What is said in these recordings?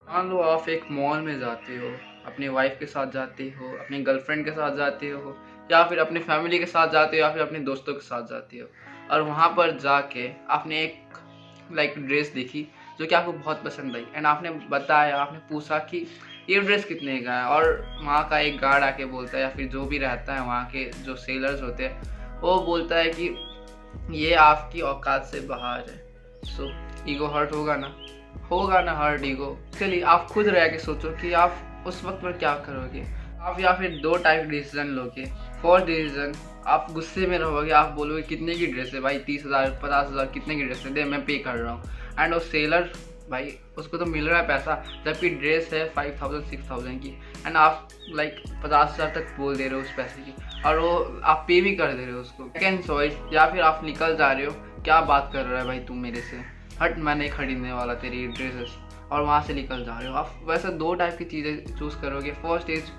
मान लो आप एक मॉल में जाते हो, अपनी वाइफ के साथ जाते हो, अपनी गर्लफ्रेंड के साथ जाते हो, या फिर अपनी फैमिली के साथ जाते हो, या फिर अपने दोस्तों के साथ जाते हो, और वहाँ पर जाके आपने एक ड्रेस देखी जो कि आपको बहुत पसंद आई, एंड आपने बताया, आपने पूछा कि ये ड्रेस कितने का है, और वहाँ का एक गार्ड आके बोलता है, या फिर जो भी रहता है वहाँ के जो सेलर्स होते हैं, वो बोलता है कि ये आपकी औकात से बाहर है। सो ईगो हर्ट होगा ना हर्ट ईगो। चलिए आप खुद रह के सोचो कि आप उस वक्त पर क्या करोगे। आप या फिर दो टाइप डिसीजन लोगे। फर्स्ट डिसीजन, आप गुस्से में रहोगे, आप बोलोगे कितने की ड्रेस है भाई, 30,000 50,000 कितने की ड्रेस है, दे मैं पे कर रहा हूँ। एंड वो सेलर भाई उसको तो मिल रहा है पैसा, जबकि ड्रेस है 5,000 6,000 की, एंड आप 50,000 तक बोल दे रहे हो उस पैसे की, और वो आप पे भी कर दे रहे हो उसको। सेकेंड चॉइस, या फिर आप निकल जा रहे हो, क्या बात कर रहा है भाई तू मेरे से, हट मैं नहीं खरीदने वाला तेरी ड्रेसेस, और वहाँ से निकल जा रहे हो। आप वैसे दो टाइप की चीज़ें चूज़ करोगे। फर्स्ट इज,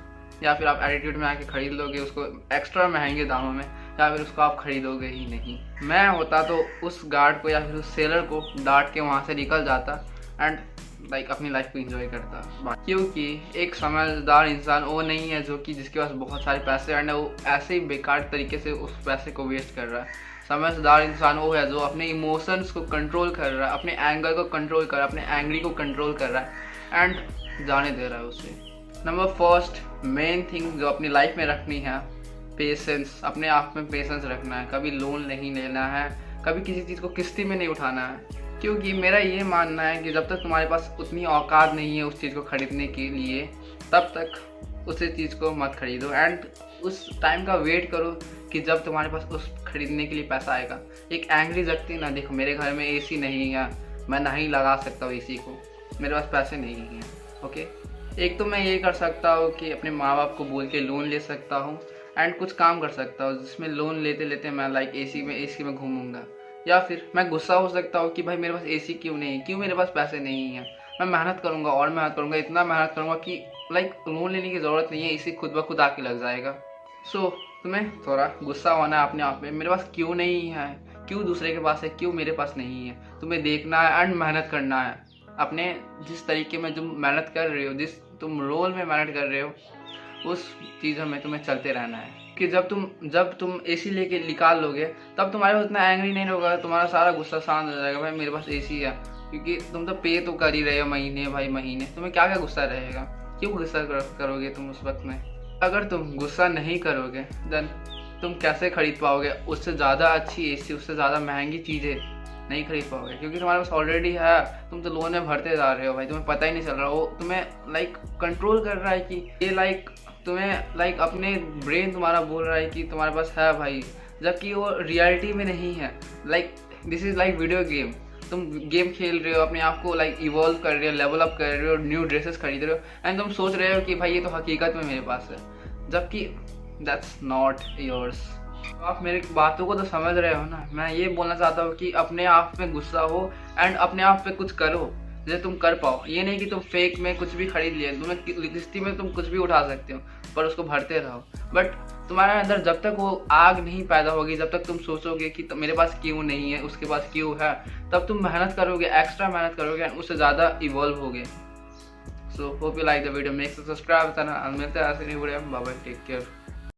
या फिर आप एटीट्यूड में आके खरीद लोगे उसको एक्स्ट्रा महंगे दामों में, या फिर उसको आप खरीदोगे ही नहीं। मैं होता तो उस गार्ड को या फिर उस सेलर को डांट के वहाँ से निकल जाता, एंड अपनी लाइफ को एंजॉय करता। क्योंकि एक समझदार इंसान वो नहीं है जो कि जिसके पास बहुत सारे पैसे एंड वो ऐसे ही बेकार तरीके से उस पैसे को वेस्ट कर रहा है। समझदार इंसान वो है जो अपने इमोशंस को कंट्रोल कर रहा है, अपने एंगर को कंट्रोल कर रहा है, अपने एंग्री को कंट्रोल कर रहा है, एंड जाने दे रहा है उसे। नंबर फर्स्ट मेन थिंग जो अपनी लाइफ में रखनी है, पेशेंस। अपने आप में पेशेंस रखना है, कभी लोन नहीं लेना है, कभी किसी चीज़ को किस्ती में नहीं उठाना है। क्योंकि मेरा ये मानना है कि जब तक तुम्हारे पास उतनी औकात नहीं है उस चीज़ को खरीदने के लिए, तब तक उस चीज़ को मत खरीदो, एंड उस टाइम का वेट करो कि जब तुम्हारे पास उस खरीदने के लिए पैसा आएगा। एक एंग्री लगती है ना, देखो मेरे घर में एसी नहीं है, मैं नहीं लगा सकता हूँ एसी को, मेरे पास पैसे नहीं हैं। ओके, एक तो मैं ये कर सकता हूँ कि अपने माँ बाप को बोल के लोन ले सकता हूँ, एंड कुछ काम कर सकता हूँ जिसमें लोन लेते लेते मैं एसी में घूमूंगा। या फिर मैं गुस्सा हो सकता हूँ कि भाई मेरे पास एसी क्यों नहीं है, क्यों मेरे पास पैसे नहीं है। मैं मेहनत करूँगा और मेहनत करूँगा, इतना मेहनत करूँगा कि लोन लेने की ज़रूरत नहीं है, एसी खुद ब खुद आके लग जाएगा। सो तुम्हें थोड़ा गुस्सा होना है अपने आप में, मेरे पास क्यों नहीं है, क्यों दूसरे के पास है, क्यों मेरे पास नहीं है। तुम्हें देखना है एंड मेहनत करना है। अपने जिस तरीके में तुम मेहनत कर रहे हो, जिस तुम रोल में मेहनत कर रहे हो, उस चीज़ों में तुम्हें चलते रहना है। कि जब तुम एसी लेके निकाल लोगे, तब तुम्हारे पास इतना एंग्री नहीं होगा, तुम्हारा सारा गुस्सा शांत हो जाएगा, भाई मेरे पास एसी है। क्योंकि तुम तो पे तो कर ही रहे हो महीने, तुम्हें क्या क्या गुस्सा रहेगा, क्यों गुस्सा करोगे तुम उस वक्त में। अगर तुम गुस्सा नहीं करोगे देन तुम कैसे खरीद पाओगे उससे ज़्यादा अच्छी एसी, उससे ज़्यादा महंगी चीज़ें नहीं खरीद पाओगे, क्योंकि तुम्हारे पास ऑलरेडी है। तुम तो लोन में भरते जा रहे हो भाई, तुम्हें पता ही नहीं चल रहा। वो तुम्हें कंट्रोल कर रहा है कि ये तुम्हें अपने ब्रेन तुम्हारा बोल रहा है कि तुम्हारे पास है भाई, जबकि वो रियलिटी में नहीं है। This is video game. तुम गेम खेल रहे हो, अपने आप को इवॉल्व कर रहे हो, लेवल अप कर रहे हो, न्यू ड्रेसेस खरीद रहे हो, एंड तुम सोच रहे हो कि भाई ये तो हकीकत में मेरे पास है, जबकि दैट्स नॉट योर्स। आप मेरी बातों को तो समझ रहे हो ना। मैं ये बोलना चाहता हूँ कि अपने आप में गुस्सा हो एंड अपने आप पे कुछ करो जैसे तुम कर पाओ। ये नहीं कि तुम फेक में कुछ भी खरीद लिया, तुम्हें किस्ती में तुम कुछ भी उठा सकते हो, पर उसको भरते रहो। बट तुम्हारे अंदर जब तक वो आग नहीं पैदा होगी, जब तक तुम सोचोगे कि मेरे पास क्यों नहीं है, उसके पास क्यों है, तब तुम मेहनत करोगे, एक्स्ट्रा मेहनत करोगे, एंड उससे ज़्यादा इवॉल्व होगे। So hope you like the video, make subscribe channel, मिलते हैं ऐसे नहीं video. Bye bye, take care.